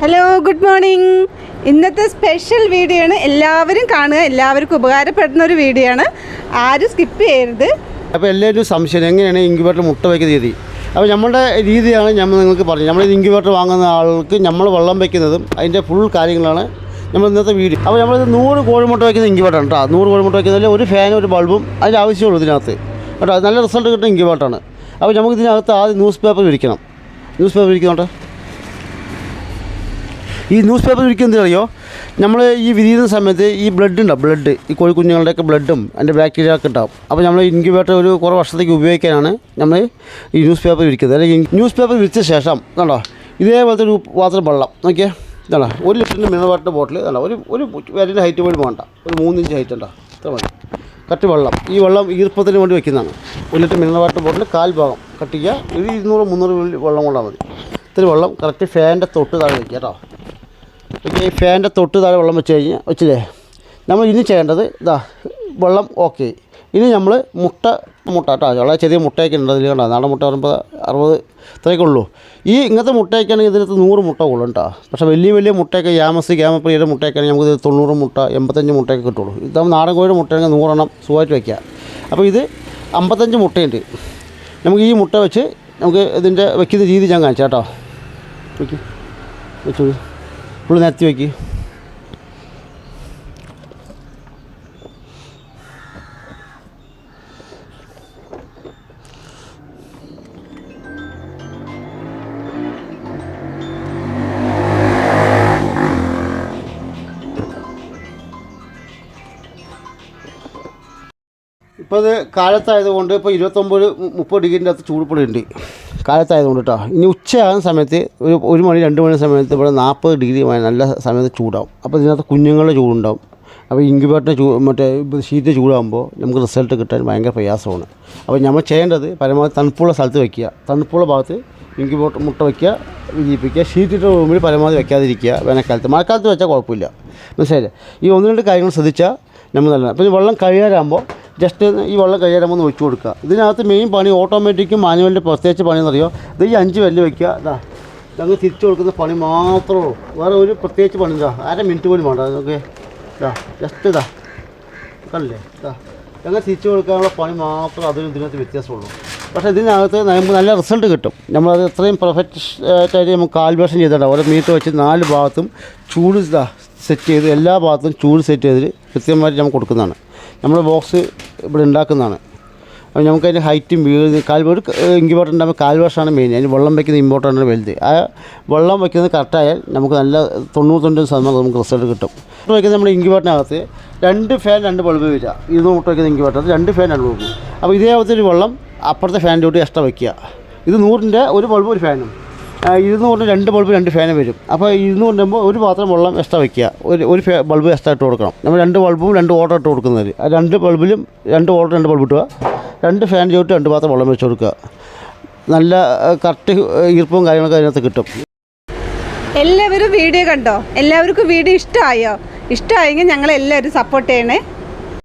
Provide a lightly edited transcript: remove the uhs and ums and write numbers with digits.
Hello, good morning. ഇന്നത്തെ special video ആണ്. എല്ലാവരും കാണുക, എല്ലാവർക്കും ഉപകാരപ്പെടുന്ന ഒരു വീഡിയോ ആണ്. ആരും സ്കിപ്പ് ചെയ്യരുത്. അപ്പോൾ എല്ലാവരും സംശയം എങ്ങനെയാണ് ഇൻക്യുബേറ്റർ മുട്ട വയ്ക്കുന്ന രീതി. അപ്പോൾ നമ്മുടെ രീതിയാണ് നമ്മൾ നിങ്ങൾക്ക് പറഞ്ഞു. നമ്മൾ ഇൻക്യുബേറ്റർ വാങ്ങുന്ന ആൾക്ക് നമ്മൾ വെള്ളം വയ്ക്കുന്നതും അതിൻ്റെ ഫുൾ കാര്യങ്ങളാണ് നമ്മൾ ഇന്നത്തെ വീഡിയോ. അപ്പോൾ നമ്മളിത് 100 കോഴിമുട്ട വയ്ക്കുന്ന ഇൻക്യുബേറ്റർ ആണ് കേട്ടോ. 100 കോഴിമുട്ട വയ്ക്കുന്നതിൽ ഒരു ഫാനും ഒരു ബൾബും അതിൻ്റെ ആവശ്യമുള്ളൂ ഇതിനകത്ത് കേട്ടോ. നല്ല റിസൾട്ട് കിട്ടുന്ന ഇൻക്യുബേറ്ററാണ്. അപ്പോൾ നമുക്ക് ഇതിനകത്ത് ആദ്യം ന്യൂസ് പേപ്പർ വിരിക്കണം. ന്യൂസ് പേപ്പർ വിരിക്കുന്നുണ്ട്. ഈ ന്യൂസ് പേപ്പർ വിരിക്കുന്നതിനറിയോ, നമ്മൾ ഈ വിരിയുന്ന സമയത്ത് ഈ ബ്ലഡ് ഉണ്ടാവും. ബ്ലഡ് ഈ കോഴിക്കുഞ്ഞുങ്ങളുടെയൊക്കെ ബ്ലഡും അതിൻ്റെ ബാക്ടീരിയ ഒക്കെ ഉണ്ടാവും. അപ്പോൾ നമ്മൾ ഇൻക്യുബേറ്റർ ഒരു കുറേ വർഷത്തേക്ക് ഉപയോഗിക്കാനാണ് നമ്മൾ ഈ ന്യൂസ് പേപ്പർ വിരിക്കുന്നത്. അല്ലെങ്കിൽ ന്യൂസ് പേപ്പർ വിരിച്ച ശേഷം കണ്ടോ ഇതേപോലത്തെ ഒരു പാത്രം വെള്ളം നോക്കിയാൽ ഇതാണോ, 1 ലിറ്ററിൻ്റെ മിനറൽ വാട്ടർ ബോട്ടിൽ ഇതാണോ, ഒരു വരൻ്റെ ഹൈറ്റ് പോലും വേണ്ട, ഒരു 3 ഇഞ്ച് ഹൈറ്റ് ഉണ്ടോ, ഇത്ര മതി. കട്ടി വെള്ളം, ഈ വെള്ളം ഈർപ്പത്തിന് വേണ്ടി വയ്ക്കുന്നതാണ്. 1 ലിറ്റർ മിനറൽ വാട്ടർ ബോട്ടിൽ 1/4 ഭാഗം കട്ടിക്കുക. ഒരു 200-300 വെള്ളം കൊണ്ടാൽ മതി. ഇത്തിരി വെള്ളം കറക്റ്റ് ഫാനിൻ്റെ തൊട്ട് താഴെ വയ്ക്കുക കേട്ടോ. ഓക്കെ, ഈ ഫാനിൻ്റെ തൊട്ട് താഴെ വെള്ളം വെച്ചില്ലേ, നമ്മൾ ഇനി ചെയ്യേണ്ടത് ഇതാ വെള്ളം. ഓക്കെ, ഇനി നമ്മൾ മുട്ട കേട്ടോ. വളരെ ചെറിയ മുട്ടയൊക്കെ ഉണ്ട് അതിൽ കണ്ടോ. നാടൻ മുട്ട പറയുമ്പോൾ 60 ഇത്രയൊക്കെ ഉള്ളൂ. ഈ ഇങ്ങനത്തെ മുട്ടയൊക്കെയാണെങ്കിൽ ഇതിനകത്ത് 100 മുട്ട കൊള്ളും കേട്ടോ. പക്ഷേ വലിയ മുട്ടയൊക്കെ ഗ്യാമപ്രിയുടെ മുട്ടയൊക്കെയാണെങ്കിൽ നമുക്ക് 90 മുട്ട 85 മുട്ടയൊക്കെ കിട്ടുള്ളൂ. ഇതാകുമ്പോൾ നാടൻ കോഴിയുടെ മുട്ടയാണെങ്കിൽ 100 എണ്ണം സുഖമായിട്ട് വയ്ക്കുക. അപ്പോൾ ഇത് 55 മുട്ടയുണ്ട്. നമുക്ക് ഈ മുട്ട വെച്ച് നമുക്ക് ഇതിൻ്റെ വയ്ക്കുന്ന രീതി ഞാൻ കാണിച്ചാൽ കേട്ടോ. വെച്ചു ഫുള്ള് നിരത്തി വയ്ക്കുക. ഇപ്പോൾ ഇത് കാലത്തായതുകൊണ്ട് ഇപ്പോൾ 29-30 ഡിഗ്രീൻ്റെ അകത്ത് ചൂടുപൊടിയുണ്ട് കാലത്തായതുകൊണ്ട് കേട്ടോ. ഇനി ഉച്ചയാകുന്ന സമയത്ത് ഒരു മണി 2 മണി സമയത്ത് ഇവിടെ 40 ഡിഗ്രി നല്ല സമയത്ത് ചൂടാവും. അപ്പോൾ ഇതിനകത്ത് കുഞ്ഞുങ്ങളുടെ ചൂടുണ്ടാവും. അപ്പോൾ ഇൻക്യുബേറ്ററിൻ്റെ മറ്റേ ഷീറ്റ് ചൂടാകുമ്പോൾ നമുക്ക് റിസൾട്ട് കിട്ടാൻ ഭയങ്കര പ്രയാസമാണ്. അപ്പോൾ നമ്മൾ ചെയ്യേണ്ടത് പരമാവധി തണുപ്പുള്ള സ്ഥലത്ത് വയ്ക്കുക. തണുപ്പുള്ള ഭാഗത്ത് ഇൻക്യുബേറ്റർ മുട്ട വയ്ക്കുക, വിരിയിപ്പിക്കുക. ഷീറ്റിൻ്റെ റൂമിൽ പരമാവധി വയ്ക്കാതിരിക്കുക. വേനൽക്കാലത്ത്, മഴക്കാലത്ത് വെച്ചാൽ കുഴപ്പമില്ല. മനസ്സിലായില്ലേ? ഈ 1-2 കാര്യങ്ങൾ ശ്രദ്ധിച്ചാൽ നമ്മൾ നല്ലതാണ്. അപ്പോൾ ഈ വെള്ളം കഴിയാറാകുമ്പോൾ ജസ്റ്റ് ഈ വെള്ളം കഴിയാറാകുമ്പോൾ ഒന്ന് ഒഴിച്ചു കൊടുക്കുക. ഇതിനകത്ത് മെയിൻ പണി ഓട്ടോമാറ്റിക്കും മാനുവലിൻ്റെ പ്രത്യേകിച്ച് പണിയെന്നറിയോ, ഇത് ഈ 5 വെല്ല് വയ്ക്കുക. ഇതാ ഞങ്ങൾ തിരിച്ചു കൊടുക്കുന്ന പണി മാത്രമേ ഉള്ളൂ. വേറെ ഒരു പ്രത്യേകിച്ച് പണി ഇതാ 1/2 മിനിറ്റ് പോലും വേണ്ട. അതൊക്കെ ഇതാ ജസ്റ്റ് ഇതാ കണ്ടില്ലേ, ഇതാ ഞങ്ങൾ തിരിച്ചു കൊടുക്കാനുള്ള പണി മാത്രമേ അതിനും ഇതിനകത്ത് വ്യത്യാസമുള്ളൂ. പക്ഷേ ഇതിനകത്ത് നമുക്ക് നല്ല റിസൾട്ട് കിട്ടും. നമ്മളത് എത്രയും പെർഫെക്റ്റായിട്ട് നമുക്ക് കാൽവേഷൻ ചെയ്തിട്ടുണ്ടാവും. ഓരോ മീറ്റർ വെച്ച് 4 ഭാഗത്തും ചൂട് സെറ്റ് ചെയ്ത് എല്ലാ ഭാഗത്തും ചൂട് സെറ്റ് ചെയ്ത് കൃത്യമായിട്ട് നമുക്ക് കൊടുക്കുന്നതാണ്. നമ്മൾ ബോക്സ് ഇവിടെ ഉണ്ടാക്കുന്നതാണ്. അപ്പോൾ നമുക്ക് അതിൻ്റെ ഹൈറ്റും ഒരു ഇൻക്യുബേറ്റർ ഉണ്ടാകുമ്പോൾ കാൽവേഷാണ് മെയിൻ. അതിന് വെള്ളം വയ്ക്കുന്ന ഇമ്പോർട്ടൻ്റ് വലുത്. ആ വെള്ളം വയ്ക്കുന്നത് കറക്റ്റായാൽ നമുക്ക് നല്ല 99% നമുക്ക് റിസൾട്ട് കിട്ടും. വയ്ക്കുന്നത് നമ്മുടെ ഇൻക്യുബേറ്ററിനകത്ത് 2 ഫാൻ 2 ബൾബ് വരിക. 200 മുട്ട വയ്ക്കുന്ന ഇൻക്യുബേറ്റർ 2 ഫാൻ 2 ബൾബ്. അപ്പോൾ ഇതേപോലത്തെ ഒരു വെള്ളം അപ്പുറത്തെ ഫാനിൻ്റെ കൂട്ടി എക്സ്ട്രാ വയ്ക്കുക. ഇത് 100ൻ്റെ ഒരു ബൾബ് ഒരു ഫാനും, 200 2 ബൾബ് 2 ഫാനും വരും. അപ്പോൾ 200 ഒരു പാത്രം വെള്ളം എക്സ്ട്രാ വയ്ക്കുക. ഒരു ബൾബ് എക്സ്ട്രാ ഇട്ട് കൊടുക്കണം. നമ്മൾ 2 ബൾബും 2 ഓർഡർ ഇട്ട് കൊടുക്കുന്നത്. ആ 2 ബൾബിലും 2 ഓർഡർ 2 ബൾബ് ഇട്ടുക. 2 ഫാൻ ചോട്ട് 2 പാത്രം വെള്ളം വെച്ച് കൊടുക്കുക. നല്ല കറക്റ്റ് ഈർപ്പവും കാര്യങ്ങളൊക്കെ അതിനകത്ത് കിട്ടും. എല്ലാവരും വീഡിയോ കണ്ടോ? എല്ലാവർക്കും വീഡിയോ ഇഷ്ടമായോ? ഇഷ്ടമായെങ്കിൽ ഞങ്ങളെല്ലാവരും സപ്പോർട്ട് ചെയ്യണേ.